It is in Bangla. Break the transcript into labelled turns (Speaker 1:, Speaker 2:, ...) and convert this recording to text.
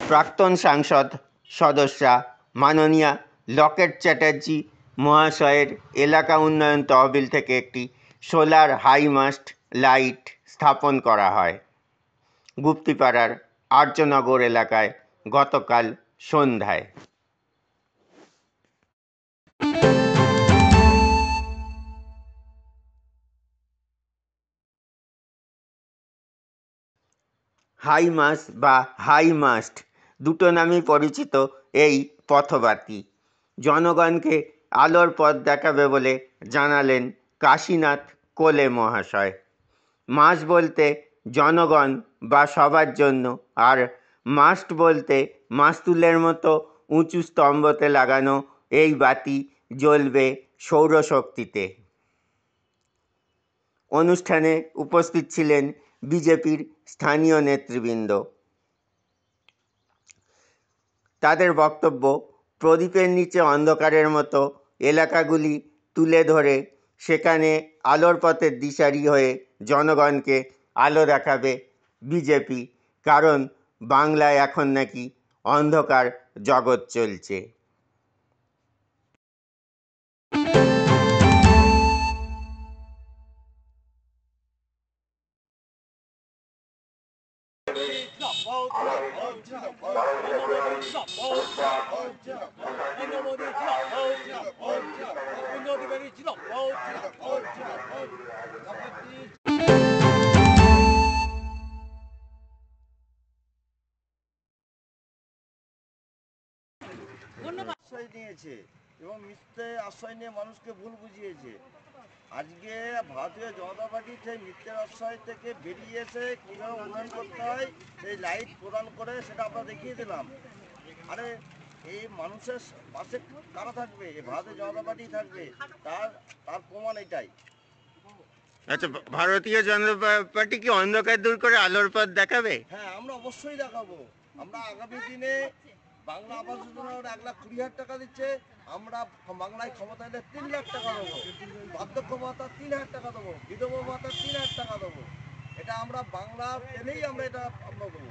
Speaker 1: প্রাক্তন সাংসদ সদস্যা মাননীয়া লকেট চ্যাটার্জি মহাশয়ের এলাকা উন্নয়ন তহবিল থেকে একটি সোলার হাইমাস্ট লাইট স্থাপন করা হয় গুপ্তিপাড়ার আর্যনগর এলাকায় গতকাল সন্ধ্যায়। হাইমাস বা হাইমাস্ট দুটো নামেই পরিচিত এই পথবাতি জনগণকে আলোর পথ দেখাবে বলে জানালেন কাশীনাথ কোলে মহাশয়। মাস বলতে জনগণ বা সবার জন্য, আর মাস্ট বলতে মাস্তুলের মতো উঁচু স্তম্ভতে লাগানো এই বাতি জ্বলবে সৌরশক্তিতে। অনুষ্ঠানে উপস্থিত ছিলেন বিজেপির স্থানীয় নেতৃবৃন্দ। তাদের বক্তব্য, প্রদীপের নিচে অন্ধকারের মতো এলাকাগুলি তুলে ধরে সেখানে আলোর পথের দিশারি হয়ে জনগণকে আলো দেখাবে বিজেপি, কারণ বাংলায় এখন নাকি অন্ধকার জগৎ চলছে।
Speaker 2: আশ্রয় নিয়েছে এবং মিথ্যে আশ্রয় নিয়ে মানুষকে ভুল বুঝিয়েছে। আজকে ভারতীয় জনতা পার্টি সেই মিথ্যের আশ্রয় থেকে বেরিয়ে এসে কীভাবে উন্নয়ন করতে হয় সেই লাইট প্রদান করে সেটা আমরা দেখিয়ে দিলাম। আরে এই মানুষের পাশে কারা থাকবে? ভারতীয় জনতা পার্টি থাকবে, তার প্রমাণ এটাই।
Speaker 1: আচ্ছা, ভারতীয় জনতা পার্টি কি অন্ধকার দূর করে আলোর পথ দেখাবে?
Speaker 2: হ্যাঁ, আমরা অবশ্যই দেখাবো। আমরা আগামী দিনে বাংলা আবাস যোজনার 1,20,000 টাকা দিচ্ছে, আমরা বাংলায় ক্ষমতা এলে 3 লাখ টাকা দেবো, বার্ধক্য ভাতা 3,000 টাকা দেবো, বিধবা ভাতা 3,000 টাকা দেবো। এটা আমরা বাংলা পেলেই আমরা এটা আমরা দেবো।